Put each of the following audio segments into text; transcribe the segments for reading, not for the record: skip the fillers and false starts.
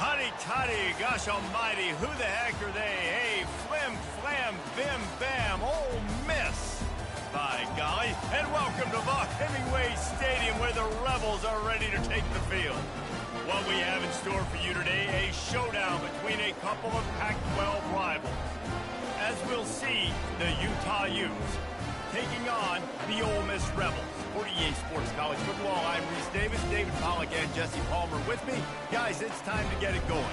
Honey toddy, gosh almighty, who the heck are they? Hey, flim, flam, bim, bam, Ole Miss. By golly, and welcome to Vaught Hemingway Stadium where the Rebels are ready to take the field. What we have in store for you today, a showdown between a couple of Pac-12 rivals. As we'll see, the Utah Utes taking on the Ole Miss Rebels. For EA Sports College Football, I'm Reese Davis, David Pollack, and Jesse Palmer with me. Guys, it's time to get it going.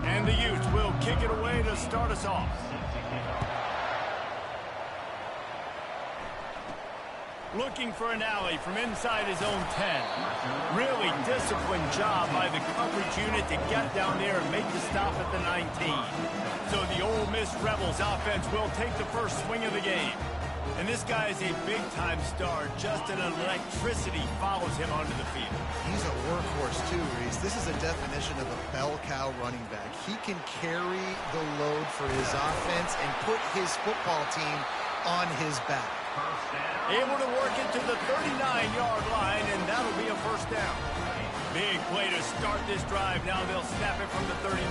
And the Utes will kick it away to start us off. Looking for an alley from inside his own 10. Really disciplined job by the coverage unit to get down there and make the stop at the 19. So the Ole Miss Rebels offense will take the first swing of the game. And this guy is a big-time star. Just an electricity follows him onto the field. He's a workhorse, too, Reese. This is a definition of a bell cow running back. He can carry the load for his offense and put his football team on his back. Able to work it to the 39-yard line, and that'll be a first down. Big play to start this drive. Now they'll snap it from the 39.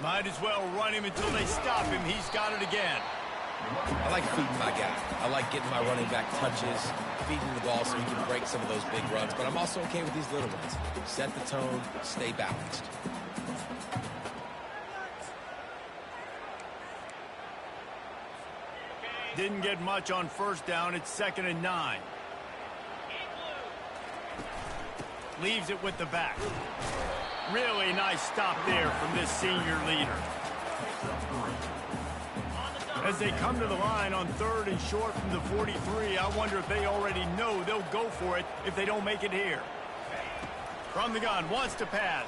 Might as well run him until they stop him. He's got it again. I like feeding my guy. I like getting my running back touches, feeding the ball so he can break some of those big runs. But I'm also okay with these little ones. Set the tone, stay balanced. Didn't get much on first down. It's 2nd and 9. Leaves it with the back. Really nice stop there from this senior leader. As they come to the line on 3rd and short from the 43, I wonder if they already know they'll go for it if they don't make it here. From the gun, wants to pass.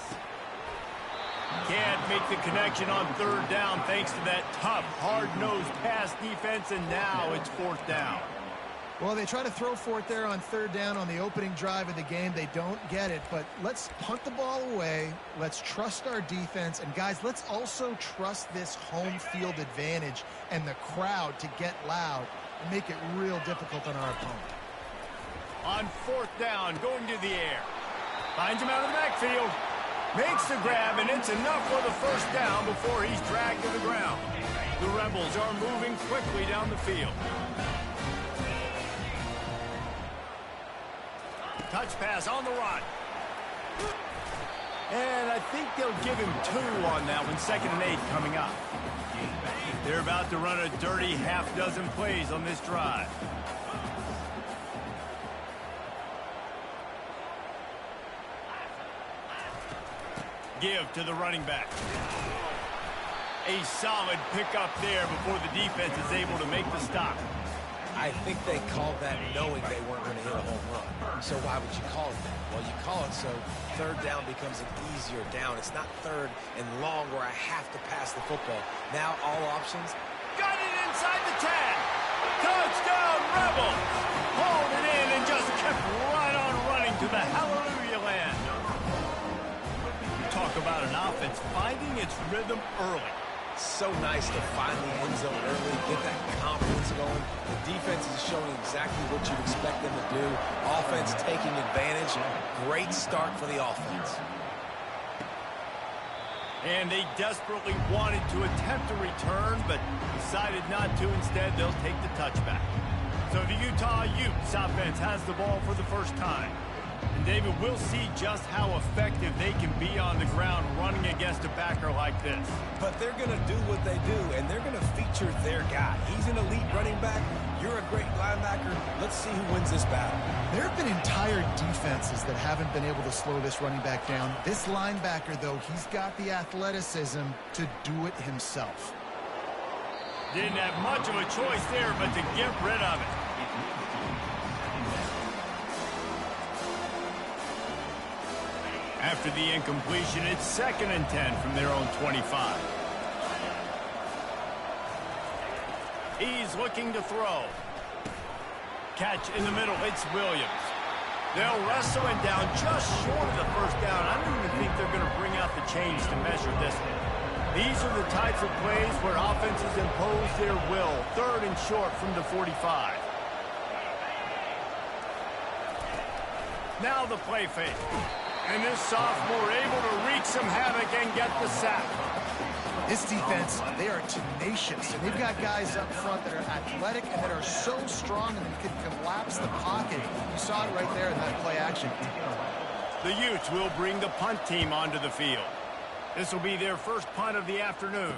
Can't make the connection on 3rd down thanks to that tough, hard-nosed pass defense, and now it's 4th down. Well, they try to throw for it there on 3rd down on the opening drive of the game. They don't get it, but let's punt the ball away. Let's trust our defense. And, guys, let's also trust this home field advantage and the crowd to get loud and make it real difficult on our opponent. On 4th down, going to the air. Finds him out of the backfield. Makes the grab, and it's enough for the first down before he's dragged to the ground. The Rebels are moving quickly down the field. Touch pass on the run. And I think they'll give him 2 on that one. 2nd and 8 coming up. They're about to run a dirty half-dozen plays on this drive. Give to the running back. A solid pickup there before the defense is able to make the stop. I think they called that knowing they weren't going to hit a home run. So why would you call it that? Well, you call it so 3rd down becomes an easier down. It's not 3rd and long where I have to pass the football. Now all options. Got it inside the 10. Touchdown, Rebels. Hauled it in and just kept right on running to the hallelujah land. Talk about an offense finding its rhythm early. So nice to find the end zone early, get that confidence going. The defense is showing exactly what you'd expect them to do. Offense taking advantage. Great start for the offense. And they desperately wanted to attempt a return, but decided not to. Instead, they'll take the touchback. So the Utah Utes offense has the ball for the first time. And David, we'll see just how effective they can be on the ground running against a backer like this. But they're going to do what they do, and they're going to feature their guy. He's an elite running back. You're a great linebacker. Let's see who wins this battle. There have been entire defenses that haven't been able to slow this running back down. This linebacker, though, he's got the athleticism to do it himself. Didn't have much of a choice there, but to get rid of it. After the incompletion, it's 2nd and 10 from their own 25. He's looking to throw. Catch in the middle. It's Williams. They'll wrestle him down just short of the 1st down. I don't even think they're going to bring out the chains to measure this one. These are the types of plays where offenses impose their will. 3rd and short from the 45. Now the play fake. And this sophomore able to wreak some havoc and get the sack. This defense, they are tenacious. And they've got guys up front that are athletic and that are so strong and can collapse the pocket. You saw it right there in that play action. The Utes will bring the punt team onto the field. This will be their first punt of the afternoon.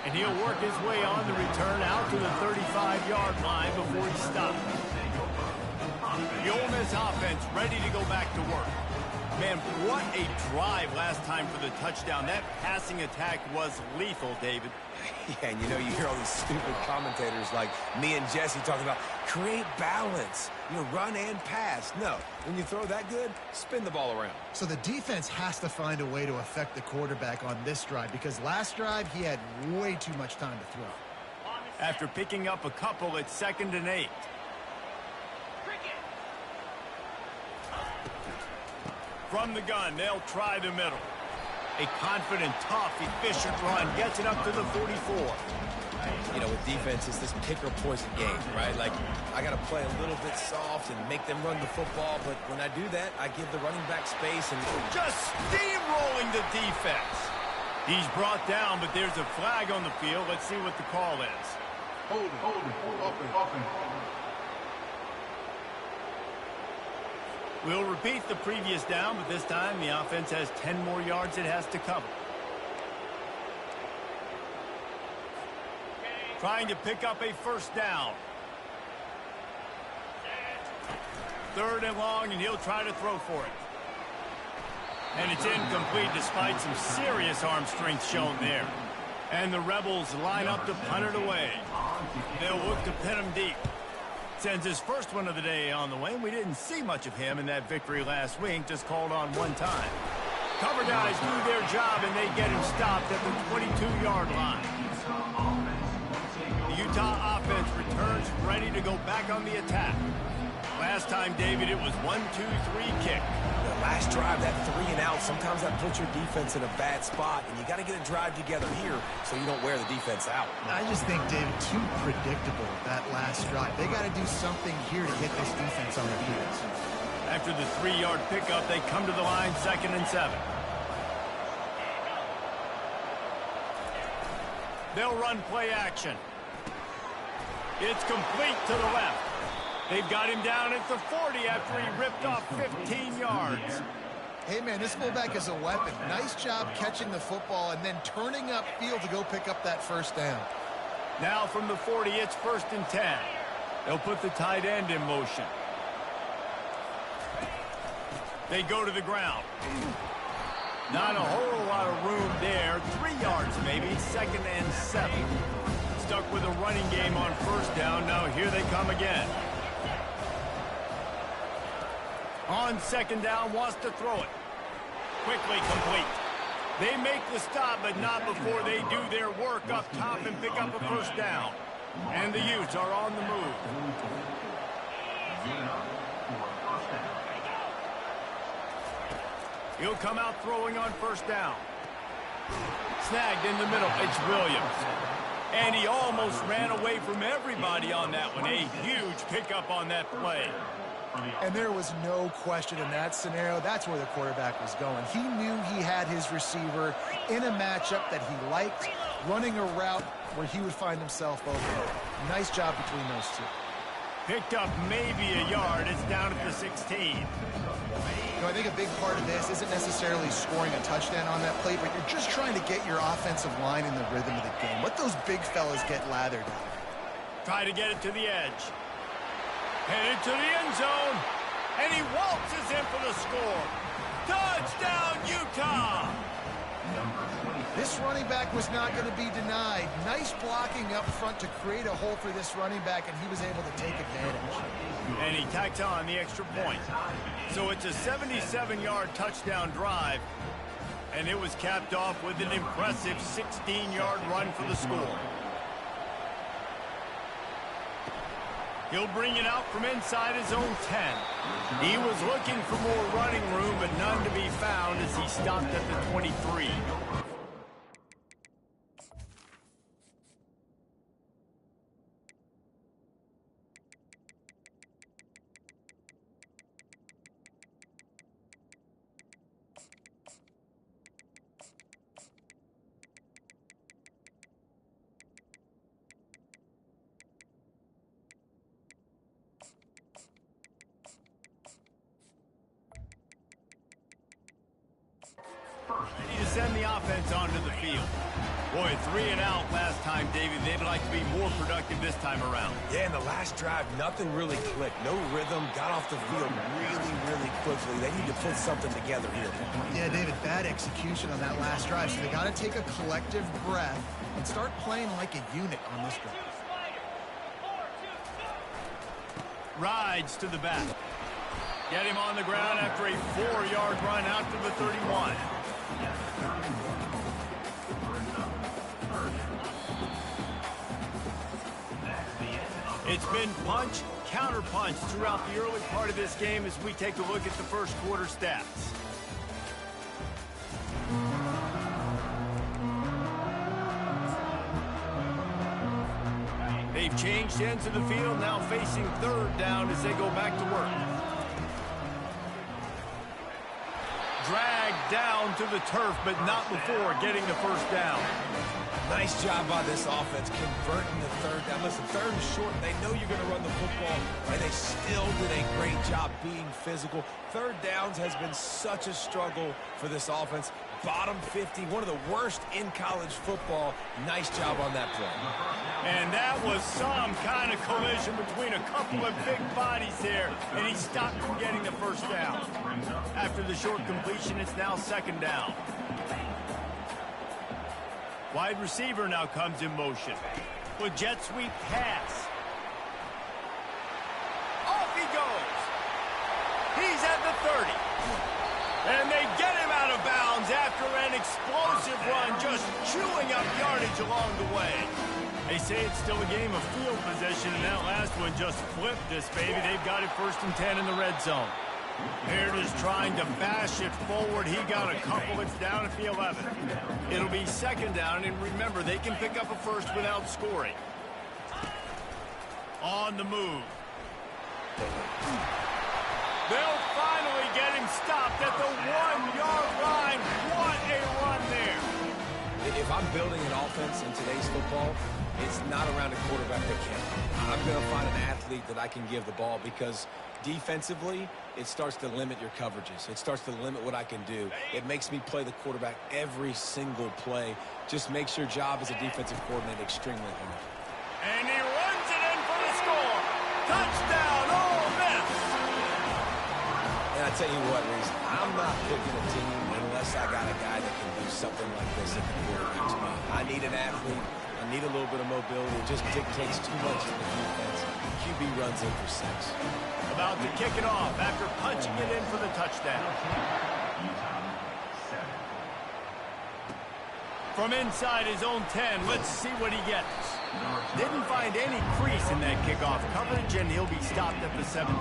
And he'll work his way on the return out to the 35-yard line before he stops. The Ole Miss offense ready to go back to work. Man, what a drive last time for the touchdown. That passing attack was lethal, David. Yeah, and you know, you hear all these stupid commentators like me and Jesse talking about create balance, you know, run and pass. No, when you throw that good, spin the ball around. So the defense has to find a way to affect the quarterback on this drive because last drive he had way too much time to throw. After picking up a couple, it's 2nd and 8. From the gun, they'll try the middle. A confident, tough, efficient run gets it up to the 44. You know, with defense, it's this pick or poison game, right? Like, I got to play a little bit soft and make them run the football, but when I do that, I give the running back space and just steamrolling the defense. He's brought down, but there's a flag on the field. Let's see what the call is. Hold it, open. We'll repeat the previous down, but this time the offense has 10 more yards it has to cover. Trying to pick up a 1st down. 3rd and long, and he'll try to throw for it. And it's incomplete despite some serious arm strength shown there. And the Rebels line up to punt it away. They'll look to pin him deep. Sends his first one of the day on the way. We didn't see much of him in that victory last week, just called on one time. Cover guys do their job, and they get him stopped at the 22-yard line. The Utah offense returns ready to go back on the attack. Last time, David, it was 1-2-3 kick. The last drive, that 3 and out, sometimes that puts your defense in a bad spot, and you got to get a drive together here so you don't wear the defense out. I just think, David, too predictable that last drive. They got to do something here to get this defense on their heels. After the 3-yard pickup, they come to the line 2nd and 7. They'll run play action. It's complete to the left. They've got him down at the 40 after he ripped off 15 yards. Hey, man, this fullback is a weapon. Nice job catching the football and then turning upfield to go pick up that first down. Now from the 40, it's 1st and 10. They'll put the tight end in motion. They go to the ground. Not a whole lot of room there. 3 yards maybe, 2nd and 7. Stuck with a running game on 1st down. Now here they come again. On 2nd down, wants to throw it. Quickly complete. They make the stop, but not before they do their work up top and pick up a 1st down. And the Utes are on the move. He'll come out throwing on 1st down. Snagged in the middle. It's Williams. And he almost ran away from everybody on that one. A huge pickup on that play. And there was no question in that scenario. That's where the quarterback was going. He knew he had his receiver in a matchup that he liked, running a route where he would find himself open. Nice job between those two. Picked up maybe a yard. It's down at the 16. You know, I think a big part of this isn't necessarily scoring a touchdown on that play, but you're just trying to get your offensive line in the rhythm of the game. Let those big fellas get lathered up. Try to get it to the edge. Headed to the end zone. And he waltzes in for the score. Touchdown, Utah! This running back was not going to be denied. Nice blocking up front to create a hole for this running back, and he was able to take advantage. And he tacked on the extra point. So it's a 77-yard touchdown drive, and it was capped off with an impressive 16-yard run for the score. He'll bring it out from inside his own 10. He was looking for more running room, but none to be found as he stopped at the 23. Ready to send the offense onto the field. Boy, 3 and out last time, David. They'd like to be more productive this time around. Yeah, in the last drive, nothing really clicked. No rhythm, got off the field really quickly. They need to put something together here. Yeah, David, bad execution on that last drive, so they got to take a collective breath and start playing like a unit on this drive. Rides to the back. Get him on the ground after a 4-yard run out to the 31. It's been punch, counter punch throughout the early part of this game as we take a look at the first quarter stats. They've changed ends of the field, now facing 3rd down as they go back to work. Dragged down to the turf, but not before getting the 1st down. Nice job by this offense converting the 3rd down. Listen, 3rd and short, they know you're going to run the football, and they still did a great job being physical. 3rd downs has been such a struggle for this offense. Bottom 50, one of the worst in college football. Nice job on that play. And that was some kind of collision between a couple of big bodies there, and he stopped from getting the 1st down. After the short completion, it's now 2nd down. Wide receiver now comes in motion with jet sweep pass. Off he goes. He's at the 30. And they get him out of bounds after an explosive run, just chewing up yardage along the way. They say it's still a game of field position, and that last one just flipped this baby. They've got it 1st and 10 in the red zone. Baird is trying to bash it forward. He got a couple. It's down at the 11. It'll be 2nd down, and remember, they can pick up a 1st without scoring. On the move. They'll finally get him stopped at the 1-yard line. What a run there. If I'm building an offense in today's football, it's not around a quarterback that can. I'm going to find an athlete that I can give the ball because defensively, it starts to limit your coverages. It starts to limit what I can do. It makes me play the quarterback every single play. Just makes your job as a defensive coordinator extremely hard. And he runs it in for the score. Touchdown, Ole Miss. And I tell you what, Reese, I'm not picking a team unless I got a guy that can do something like this at the quarterback spot. I need an athlete. I need a little bit of mobility. It just dictates too much in the defense. QB runs in for 6. About to kick it off after punching it in for the touchdown. From inside his own 10, let's see what he gets. Didn't find any crease in that kickoff coverage, and he'll be stopped at the 17.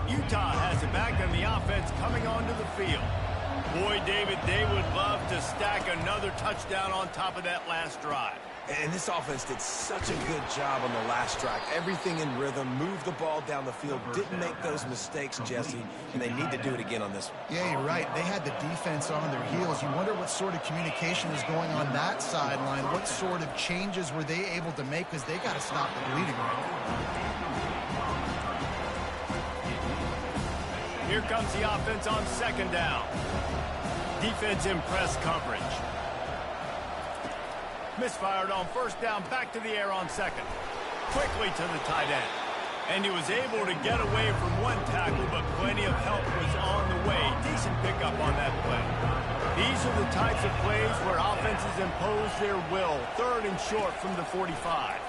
Utah has it back on the offense coming onto the field. Boy, David, they would love to stack another touchdown on top of that last drive. And this offense did such a good job on the last drive. Everything in rhythm, moved the ball down the field, didn't make those mistakes, Jesse, and they need to do it again on this one. Yeah, you're right. They had the defense on their heels. You wonder what sort of communication is going on that sideline. What sort of changes were they able to make because they got to stop the bleeding right now. Here comes the offense on second down. Defense in press coverage. Misfired on first down, back to the air on second. Quickly to the tight end. And he was able to get away from one tackle, but plenty of help was on the way. Decent pickup on that play. These are the types of plays where offenses impose their will. Third and short from the 45.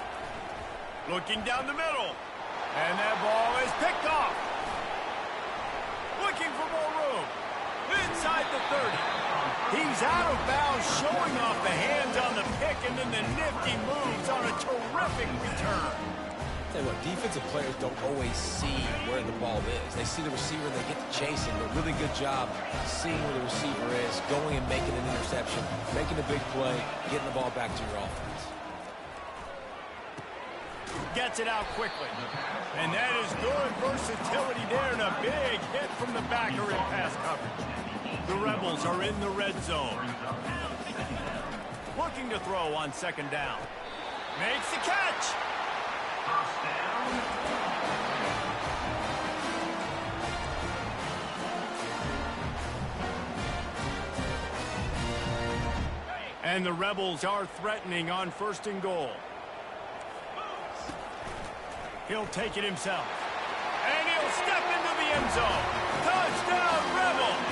Looking down the middle. And that ball is picked off. Looking for more room. Inside the 30. He's out of bounds, showing off the hands on the pick, and then the nifty moves on a terrific return. Tell you what, defensive players don't always see where the ball is. They see the receiver, they get to chasing. A really good job seeing where the receiver is, going and making an interception, making a big play, getting the ball back to your offense. Gets it out quickly. And that is good versatility there, and a big hit from the backer in pass coverage. The Rebels are in the red zone. Looking to throw on second down. Makes the catch. First down. And the Rebels are threatening on first and goal. He'll take it himself. And he'll step into the end zone. Touchdown, Rebels!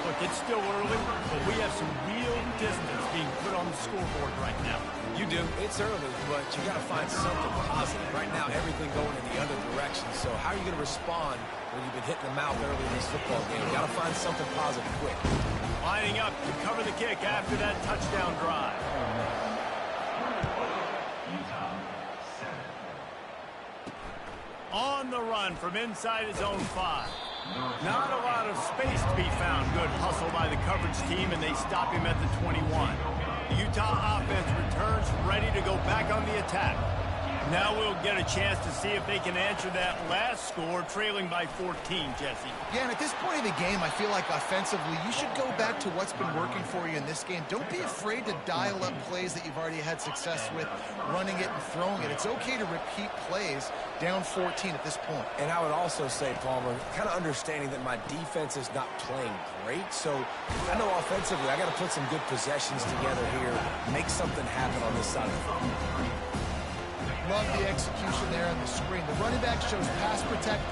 Look, it's still early, but we have some real distance being put on the scoreboard right now. You do. It's early, but you got to find something positive. Right now, everything going in the other direction. So how are you going to respond when you've been hitting the mouth early in this football game? You got to find something positive quick. Lining up to cover the kick after that touchdown drive. On the run from inside his own 5. Not a lot of space to be found. Good hustle by the coverage team, and they stop him at the 21. The Utah offense returns ready to go back on the attack. Now we'll get a chance to see if they can answer that last score, trailing by 14, Jesse. Yeah, and at this point in the game, I feel like offensively, you should go back to what's been working for you in this game. Don't be afraid to dial up plays that you've already had success with, running it and throwing it. It's okay to repeat plays down 14 at this point. And I would also say, Palmer, kind of understanding that my defense is not playing great. So I know offensively, I got to put some good possessions together here, make something happen on this side of the field. Love the execution there on the screen. The running back shows pass protect,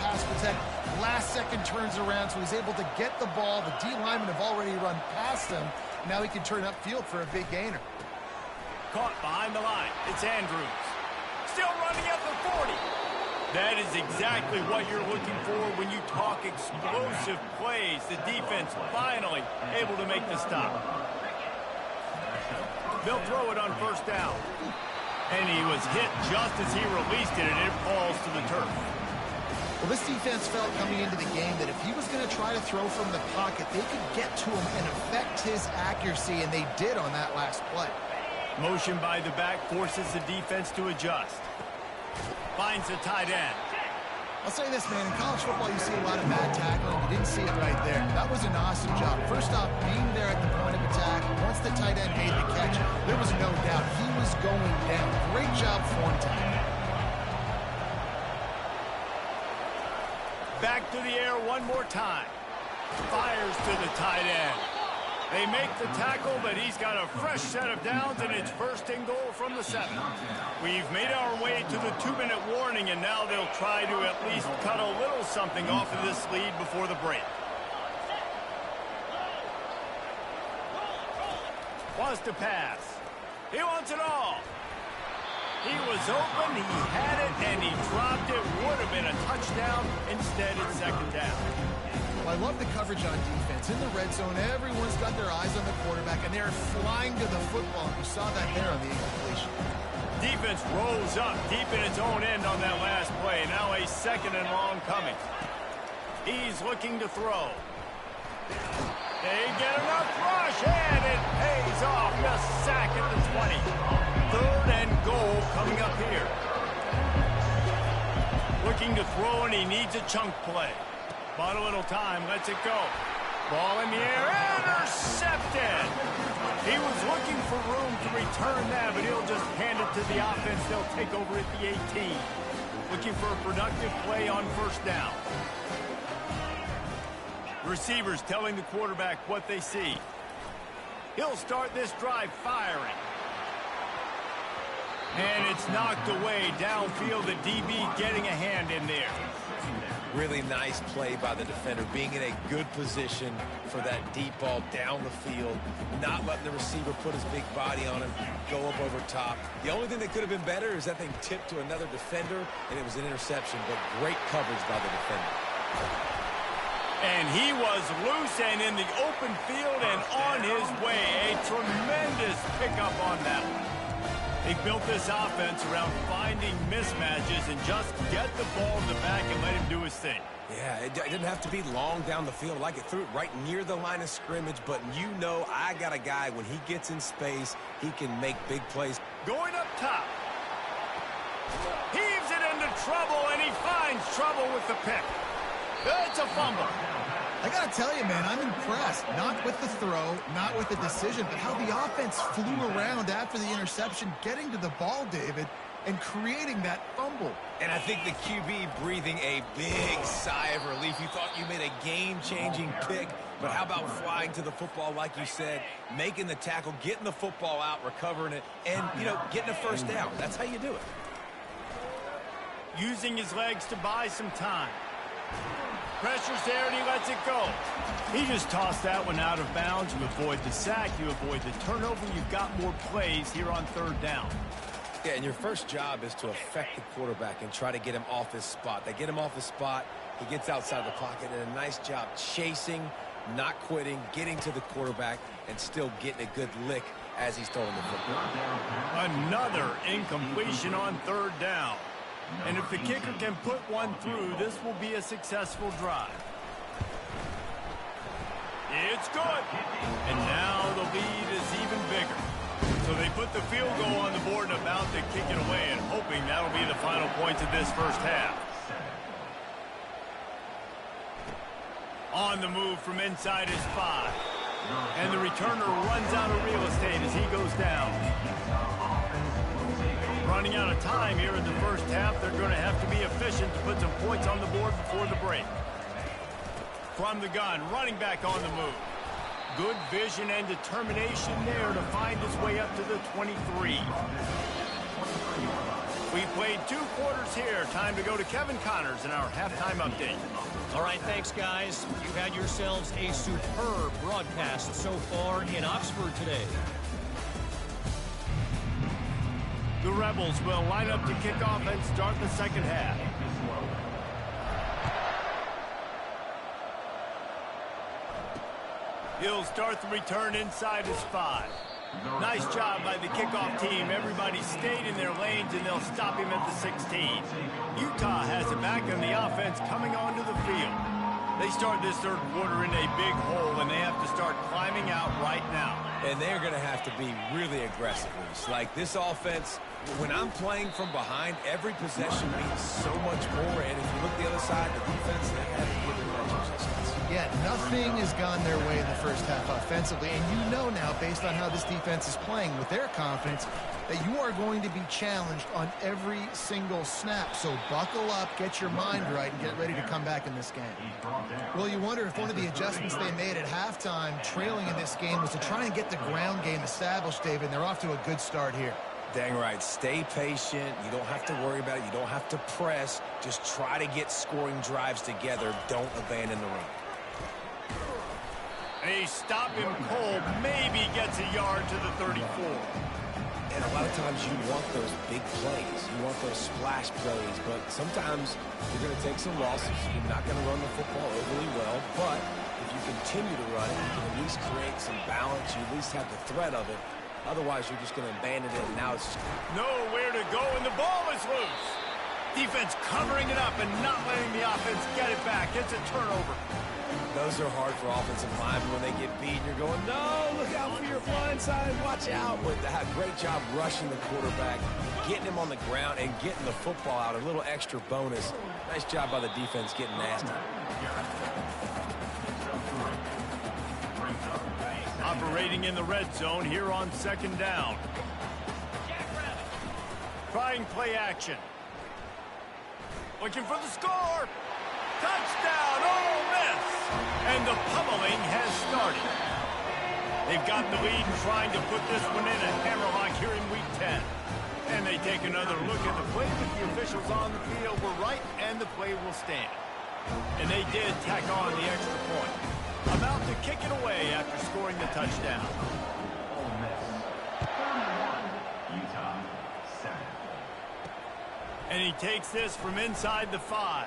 last second turns around, so he's able to get the ball. The D linemen have already run past him. Now he can turn upfield for a big gainer. Caught behind the line. It's Andrews. Still running at the 40. That is exactly what you're looking for when you talk explosive plays. The defense finally able to make the stop. They'll throw it on first down. And he was hit just as he released it, and it falls to the turf. Well, this defense felt coming into the game that if he was going to try to throw from the pocket, they could get to him and affect his accuracy, and they did on that last play. Motion by the back forces the defense to adjust. Finds the tight end. I'll say this, man. In college football, you see a lot of bad tackling. You didn't see it right there. That was an awesome job. First off, being there at the point of attack. Once the tight end made the catch, there was no doubt he was going down. Great job form time. Back to the air one more time. Fires to the tight end. They make the tackle, but he's got a fresh set of downs, and it's first and goal from the 7. We've made our way to the 2-minute warning, and now they'll try to at least cut a little something off of this lead before the break. Wants to pass. He wants it all. He was open, he had it, and he dropped it. Would have been a touchdown. Instead, it's second down. Well, I love the coverage on defense. In the red zone, everyone's got their eyes on the quarterback, and they're flying to the football. You saw that there on the incompletion. Defense rose up deep in its own end on that last play. Now a second and long coming. He's looking to throw. They get enough rush, and it pays off. The sack at the 20. Third and goal coming up here. Looking to throw, and he needs a chunk play. Bought a little time, lets it go. Ball in the air, intercepted. He was looking for room to return that, but he'll just hand it to the offense. They'll take over at the 18. Looking for a productive play on first down. Receivers telling the quarterback what they see. He'll start this drive firing. And it's knocked away downfield. The DB getting a hand in there. Really nice play by the defender, being in a good position for that deep ball down the field, not letting the receiver put his big body on him, go up over top. The only thing that could have been better is that thing tipped to another defender, and it was an interception, but great coverage by the defender. And he was loose and in the open field and on his way. A tremendous pickup on that one. They built this offense around finding mismatches and just get the ball in the back and let him do his thing. Yeah, it didn't have to be long down the field. Like it threw it right near the line of scrimmage, but you know I got a guy, when he gets in space, he can make big plays. Going up top. Heaves it into trouble, and he finds trouble with the pick. It's a fumble. I got to tell you, man, I'm impressed. Not with the throw, not with the decision, but how the offense flew around after the interception, getting to the ball, David, and creating that fumble. And I think the QB breathing a big sigh of relief. You thought you made a game-changing pick, but how about flying to the football, like you said, making the tackle, getting the football out, recovering it, and, you know, getting a first down. That's how you do it. Using his legs to buy some time. Pressure's there, and he lets it go. He just tossed that one out of bounds. You avoid the sack, you avoid the turnover. You've got more plays here on third down. Yeah, and your first job is to affect the quarterback and try to get him off his spot. They get him off his spot, he gets outside the pocket, and a nice job chasing, not quitting, getting to the quarterback, and still getting a good lick as he's throwing the football. Another incompletion on third down. And if the kicker can put one through, this will be a successful drive. It's good. And now the lead is even bigger. So they put the field goal on the board and about to kick it away, and hoping that'll be the final points of this first half. On the move from inside his 5. And the returner runs out of real estate as he goes down. Running out of time here in the first half. They're going to have to be efficient to put some points on the board before the break. From the gun, running back on the move. Good vision and determination there to find his way up to the 23. We played 2 quarters here. Time to go to Kevin Connors in our halftime update. All right, thanks, guys. You've had yourselves a superb broadcast so far in Oxford today. The Rebels will line up to kick off and start the second half. He'll start the return inside his 5. Nice job by the kickoff team. Everybody stayed in their lanes, and they'll stop him at the 16. Utah has it back on the offense coming onto the field. They start this third quarter in a big hole, and they have to start climbing out right now. And they're going to have to be really aggressive. Like this offense, when I'm playing from behind, every possession means so much more. And if you look the other side, the defense, they haven't given much resistance. Yeah, nothing has gone their way in the first half offensively, and you know now, based on how this defense is playing with their confidence, that you are going to be challenged on every single snap. So buckle up, get your mind right, and get ready to come back in this game. Well, you wonder if one of the adjustments they made at halftime, trailing in this game, was to try and get the ground game established, David, and they're off to a good start here. Dang right. Stay patient. You don't have to worry about it. You don't have to press. Just try to get scoring drives together. Don't abandon the run. They stop him cold. Maybe gets a yard to the 34. And a lot of times you want those big plays. You want those splash plays. But sometimes you're going to take some losses. You're not going to run the football overly well. But if you continue to run it, you can at least create some balance. You at least have the threat of it. Otherwise, you're just going to abandon it, and now it's just nowhere to go, and the ball is loose. Defense covering it up and not letting the offense get it back. It's a turnover. Those are hard for offensive linemen when they get beat. You're going, no, look out for your blind side. Watch out. But great job rushing the quarterback, getting him on the ground, and getting the football out. A little extra bonus. Nice job by the defense getting nasty. Operating in the red zone here on second down. Trying play action. Looking for the score. Touchdown, Ole Miss. And the pummeling has started. They've got the lead and trying to put this one in a hammerlock here in week 10. And they take another look at the play, but the officials on the field were right, and the play will stand. And they did tack on the extra point. About to kick it away after scoring the touchdown. Ole Miss, 31, Utah, 7. And he takes this from inside the 5.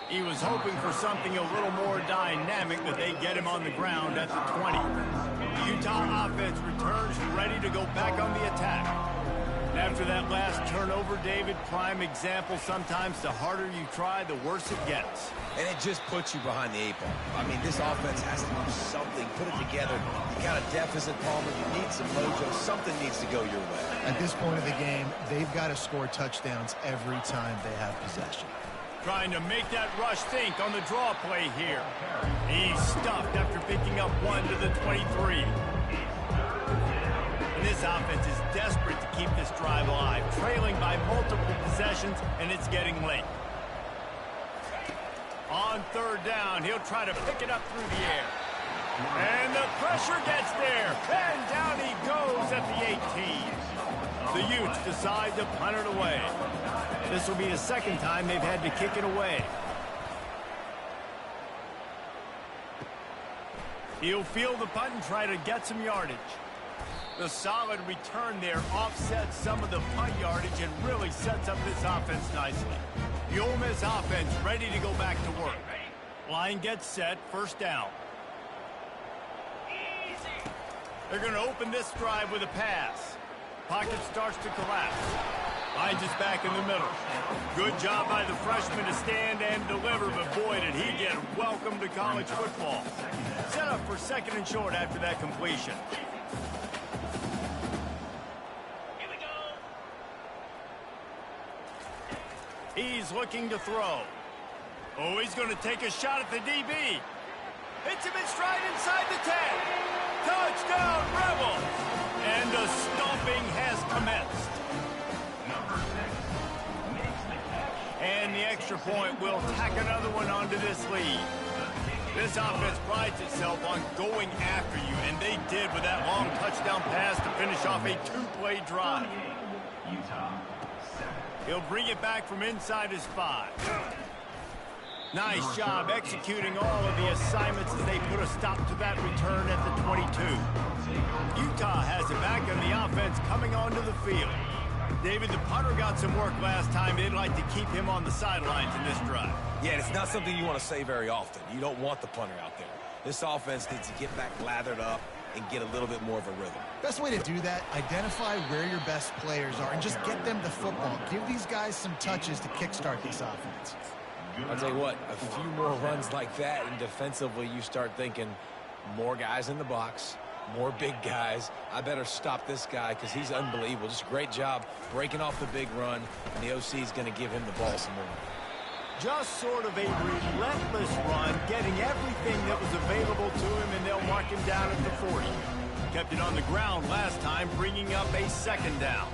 He was hoping for something a little more dynamic, but they get him on the ground at the 20. The Utah offense returns ready to go back on the attack. After that last turnover, David, prime example, sometimes the harder you try, the worse it gets. And it just puts you behind the 8 ball. I mean, this offense has to do something, put it together. You got a deficit, Palmer. You need some mojo. Something needs to go your way. At this point of the game, they've got to score touchdowns every time they have possession. Trying to make that rush think on the draw play here. He's stuffed after picking up 1 to the 23. And this offense is desperate to keep this drive alive, trailing by multiple possessions, and it's getting late. On third down, he'll try to pick it up through the air. And the pressure gets there, and down he goes at the 18. The Utes decide to punt it away. This will be the second time they've had to kick it away. He'll field the punt and try to get some yardage. The solid return there offsets some of the punt yardage and really sets up this offense nicely. The Ole Miss offense ready to go back to work. Line gets set, first down. They're going to open this drive with a pass. Pocket starts to collapse. Finds us back in the middle. Good job by the freshman to stand and deliver, but boy, did he get welcome to college football. Set up for second and short after that completion. He's looking to throw. Oh, he's going to take a shot at the DB. Hits him in stride inside the 10. Touchdown, Rebels! And the stomping has commenced. And the extra point will tack another one onto this lead. This offense prides itself on going after you, and they did with that long touchdown pass to finish off a 2-play drive. He'll bring it back from inside his 5. Nice job executing all of the assignments as they put a stop to that return at the 22. Utah has it back on the offense coming onto the field. David, the punter got some work last time. They'd like to keep him on the sidelines in this drive. Yeah, it's not something you want to say very often. You don't want the punter out there. This offense needs to get back lathered up and get a little bit more of a rhythm. Best way to do that, identify where your best players are and just get them the football. Give these guys some touches to kickstart this offense. I'll tell you what, a few more runs like that, and defensively you start thinking more guys in the box, more big guys. I better stop this guy because he's unbelievable. Just a great job breaking off the big run, and the OC is going to give him the ball some more. Just sort of a relentless run, getting everything that was available to him, and they'll mark him down at the 40. Kept it on the ground last time, bringing up a second down.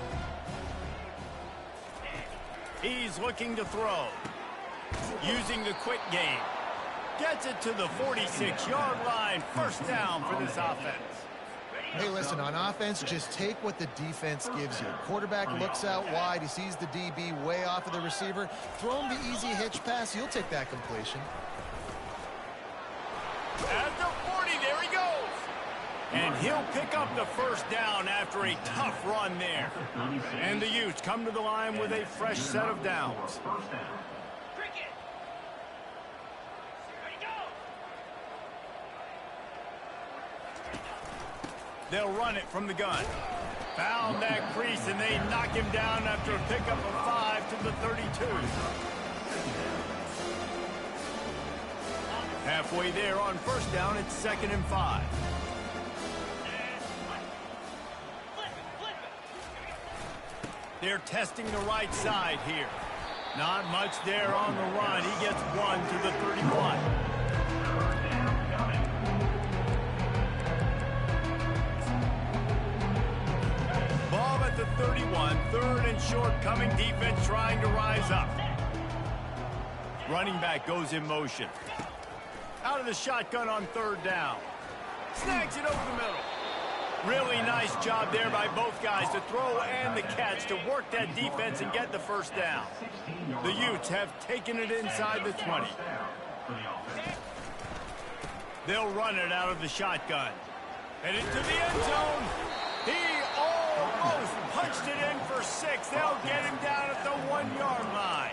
He's looking to throw. Using the quick game. Gets it to the 46-yard line. First down for this offense. Hey, listen, on offense, just take what the defense gives you. Quarterback looks out wide. He sees the DB way off of the receiver. Throw him the easy hitch pass. You'll take that completion. At the 40, there he goes. And he'll pick up the first down after a tough run there. And the Utes come to the line with a fresh set of downs. They'll run it from the gun. Found that crease, and they knock him down after a pickup of 5 to the 32. Halfway there on first down, it's 2nd and 5. They're testing the right side here. Not much there on the run. He gets 1 to the 31. Ball at the 31, 3rd and short, coming defense trying to rise up. Running back goes in motion. Out of the shotgun on 3rd down. Snags it over the middle. Really nice job there by both guys to throw and the catch to work that defense and get the first down. The Utes have taken it inside the 20. They'll run it out of the shotgun. Headed to the end zone. He almost punched it in for 6. They'll get him down at the 1-yard line.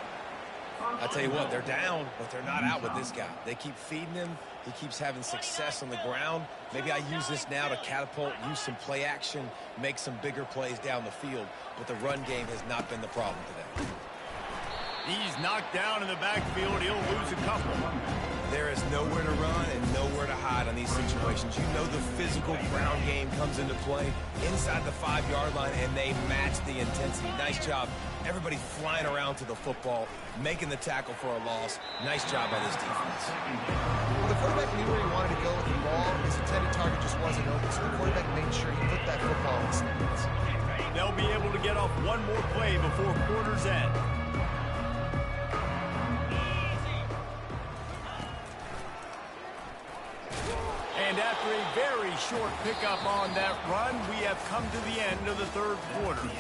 I tell you what, they're down, but they're not out with this guy. They keep feeding him. He keeps having success on the ground. Maybe I use this now to catapult, use some play action, make some bigger plays down the field. But the run game has not been the problem today. He's knocked down in the backfield. He'll lose a couple. There is nowhere to run and nowhere to hide on these situations. You know the physical ground game comes into play inside the 5-yard line, and they match the intensity. Nice job. Everybody flying around to the football, making the tackle for a loss. Nice job by this defense. Well, the quarterback knew where he wanted to go with the ball. His intended target just wasn't open, so the quarterback made sure he put that football in his hands. They'll be able to get off one more play before quarter's end. And after a very short pickup on that run, we have come to the end of the 3rd quarter.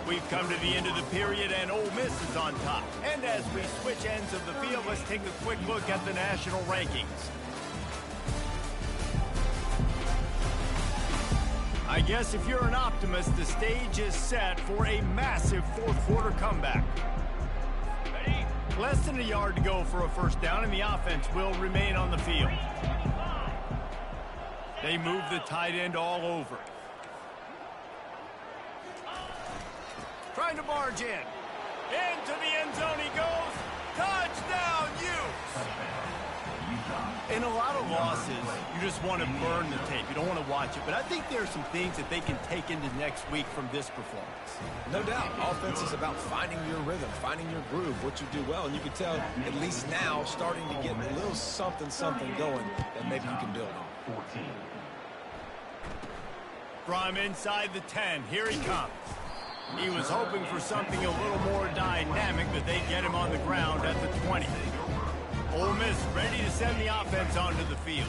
We've come to the end of the period, and Ole Miss is on top. And as we switch ends of the field, let's take a quick look at the national rankings. I guess if you're an optimist, the stage is set for a massive 4th quarter comeback. Ready? Less than a yard to go for a first down, and the offense will remain on the field. They move the tight end all over. Trying to barge in. Into the end zone he goes. Touchdown, Utes! In a lot of losses, you just want to burn the tape. You don't want to watch it. But I think there are some things that they can take into next week from this performance. No doubt. Offense is about finding your rhythm, finding your groove, what you do well. And you can tell, at least now, starting to get a little something going that maybe you can build on. 14. From inside the 10, here he comes. He was hoping for something a little more dynamic, but they get him on the ground at the 20. Ole Miss ready to send the offense onto the field.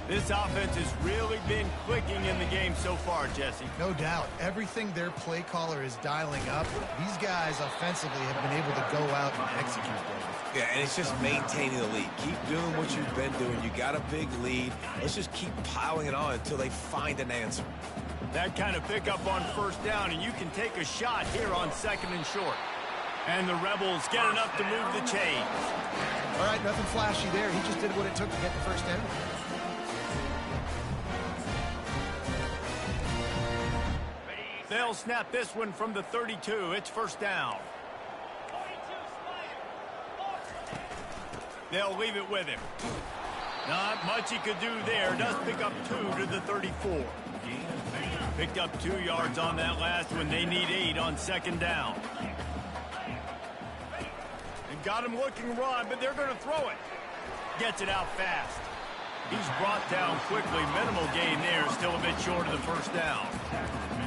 This offense has really been clicking in the game so far, Jesse. No doubt. Everything their play caller is dialing up, these guys offensively have been able to go out and execute those. Yeah, and it's just maintaining the lead. Keep doing what you've been doing. You got a big lead. Let's just keep piling it on until they find an answer. That kind of pickup on first down, and you can take a shot here on 2nd and short. And the Rebels get enough to move the chains. All right, nothing flashy there. He just did what it took to get the first down. They'll snap this one from the 32. It's first down. They'll leave it with him. Not much he could do there. Does pick up 2 to the 34. Picked up 2 yards on that last one. They need 8 on 2nd down. They've got him looking run, but they're going to throw it. Gets it out fast. He's brought down quickly. Minimal gain there. Still a bit short of the first down.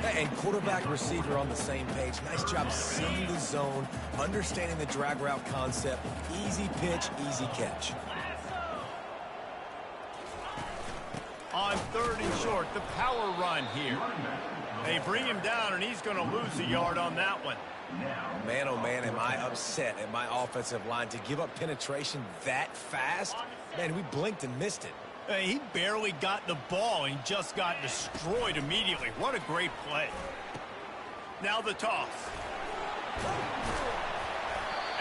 And quarterback receiver on the same page. Nice job seeing the zone, understanding the drag route concept. Easy pitch, easy catch. On 3rd and short, the power run here. They bring him down, and he's going to lose a yard on that one. Man, oh man, am I upset at my offensive line to give up penetration that fast? Man, we blinked and missed it. He barely got the ball and just got destroyed immediately. What a great play. Now the toss.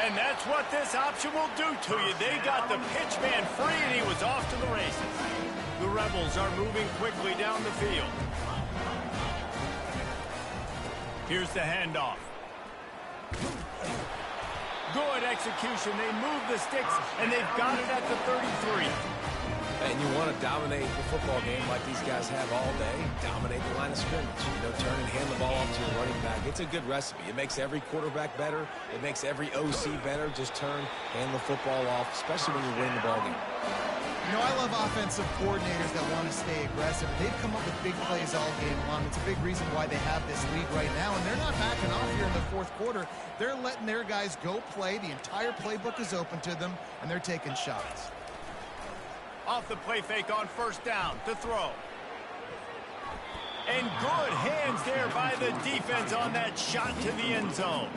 And that's what this option will do to you. They got the pitch man free, and he was off to the races. The Rebels are moving quickly down the field. Here's the handoff. Good execution. They move the sticks, and they've got it at the 33. And you want to dominate the football game like these guys have all day. Dominate the line of scrimmage. You know, turn and hand the ball off to your running back. It's a good recipe. It makes every quarterback better. It makes every OC better. Just turn, hand the football off, especially when you're winning the ball game. You know, I love offensive coordinators that want to stay aggressive. They've come up with big plays all game long. It's a big reason why they have this lead right now, and they're not backing off here in the 4th quarter. They're letting their guys go play. The entire playbook is open to them, and they're taking shots. Off the play fake on 1st down to throw. And good hands there by the defense on that shot to the end zone.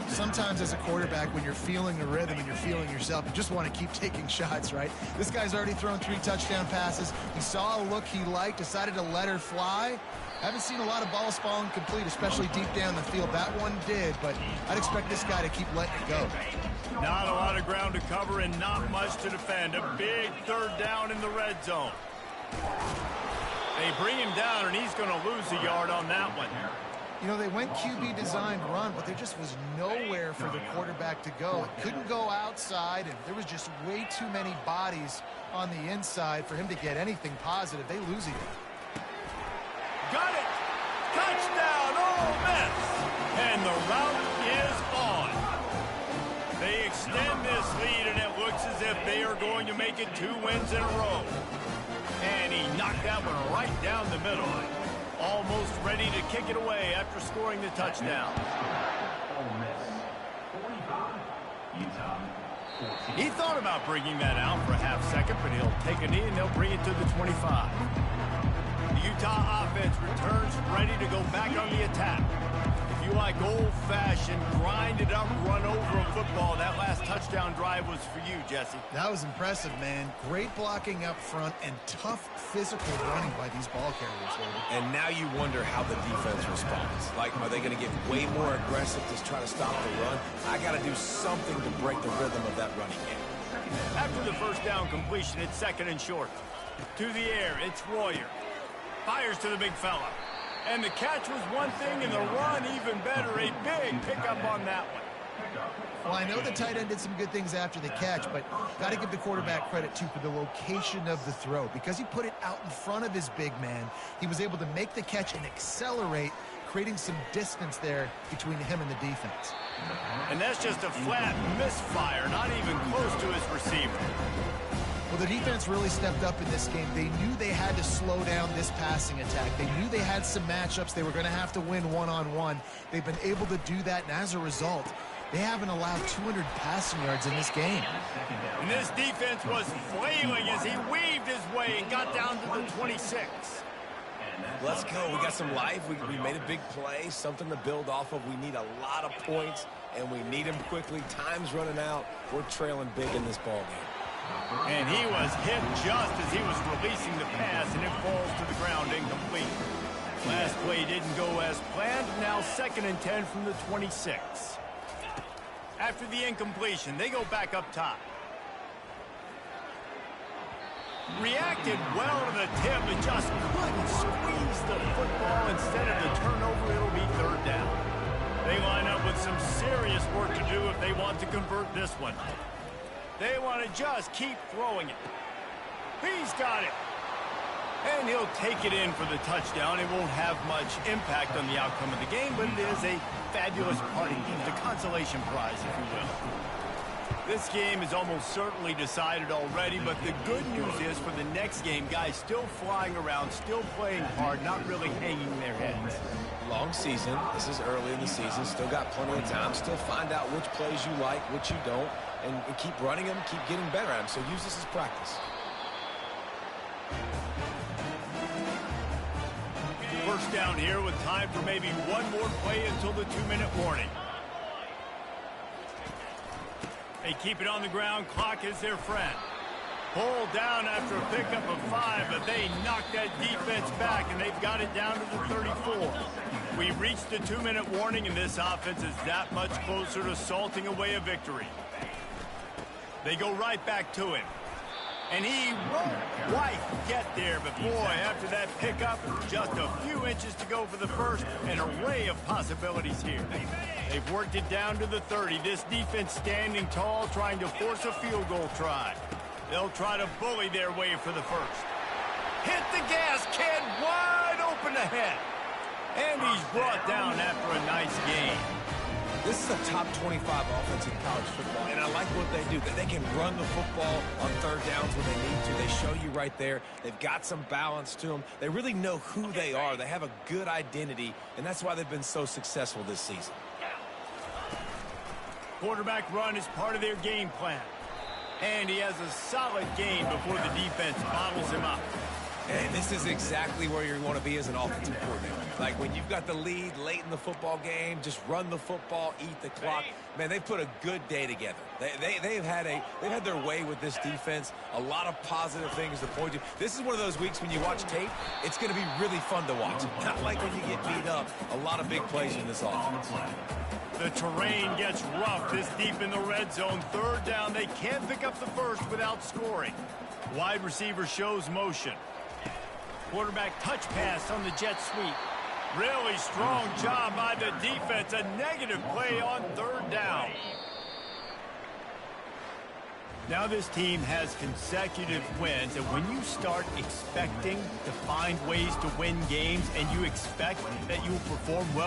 Sometimes as a quarterback, when you're feeling the rhythm and you're feeling yourself, you just want to keep taking shots, right? This guy's already thrown 3 touchdown passes. He saw a look he liked, decided to let her fly. Haven't seen a lot of balls falling complete, especially deep down the field. That one did, but I'd expect this guy to keep letting it go. Not a lot of ground to cover and not much to defend. A big 3rd down in the red zone. They bring him down, and he's going to lose a yard on that one. You know, they went QB designed run, but there just was nowhere for the quarterback to go. It couldn't go outside, and there was just way too many bodies on the inside for him to get anything positive. They lose it. Got it! Touchdown, Ole Miss! And the route is on. They extend this lead, and it looks as if they are going to make it 2 wins in a row. And he knocked that one right down the middle. Almost ready to kick it away after scoring the touchdown. He thought about bringing that out for a half second, but he'll take a knee and they'll bring it to the 25. The Utah offense returns ready to go back on the attack. If you like old-fashioned, grind-it up, run-over football, that last touchdown drive was for you, Jesse. That was impressive, man. Great blocking up front and tough physical running by these ball carriers, David. And now you wonder how the defense responds. Like, are they going to get way more aggressive to try to stop the run? I got to do something to break the rhythm of that running game. After the 1st down completion, it's 2nd and short. To the air, it's Royer. Fires to the big fella. And the catch was one thing, and the run even better. A big pickup on that one. Well, I know the tight end did some good things after the catch, but got to give the quarterback credit, too, for the location of the throw. Because he put it out in front of his big man, he was able to make the catch and accelerate, creating some distance there between him and the defense. And that's just a flat misfire, not even close to his receiver. Well, the defense really stepped up in this game. They knew they had to slow down this passing attack. They knew they had some matchups they were going to have to win one-on-one. They've been able to do that, and as a result, they haven't allowed 200 passing yards in this game. And this defense was flailing as he weaved his way and got down to the 26. Let's go. We got some life. We made a big play, something to build off of. We need a lot of points, and we need them quickly. Time's running out. We're trailing big in this ball game. And he was hit just as he was releasing the pass, and it falls to the ground incomplete. Last play didn't go as planned. Now 2nd and 10 from the 26. After the incompletion, they go back up top. Reacted well to the tip, but just couldn't squeeze the football. Instead of the turnover, it'll be 3rd down. They line up with some serious work to do if they want to convert this one. They want to just keep throwing it. He's got it. And he'll take it in for the touchdown. It won't have much impact on the outcome of the game, but it is a fabulous party gift, a consolation prize, if you will. This game is almost certainly decided already, but the good news is for the next game, guys still flying around, still playing hard, not really hanging their heads. Long season. This is early in the season. Still got plenty of time. Still find out which plays you like, which you don't, and keep running them, keep getting better at them. So use this as practice. First down here with time for maybe one more play until the 2-minute warning. They keep it on the ground. Clock is their friend. Pull down after a pickup of 5, but they knock that defense back, and they've got it down to the 34. We reached the 2-minute warning, and this offense is that much closer to salting away a victory. They go right back to him. And he won't quite get there, but boy, after that pickup, just a few inches to go for the first. An array of possibilities here. They've worked it down to the 30. This defense standing tall, trying to force a field goal try. They'll try to bully their way for the first. Hit the gas, kid, wide open ahead. And he's brought down after a nice game. This is a top 25 offense in college football, and I like what they do. They can run the football on third downs when they need to. They show you right there. They've got some balance to them. They really know who they are. They have a good identity, and that's why they've been so successful this season. Quarterback run is part of their game plan. And he has a solid game before the defense bottles him up. And this is exactly where you want to be as an offensive coordinator. Like when you've got the lead late in the football game, just run the football, eat the clock. Man, they've put a good day together. They've had their way with this defense. A lot of positive things to point to. This is one of those weeks when you watch tape, it's going to be really fun to watch. Not like when you get beat up. A lot of big plays in this offense. The terrain gets rough this deep in the red zone. Third down, they can't pick up the first without scoring. Wide receiver shows motion. Quarterback touch pass on the jet sweep. Really strong job by the defense. A negative play on third down. Now this team has consecutive wins, and when you start expecting to find ways to win games and you expect that you will perform well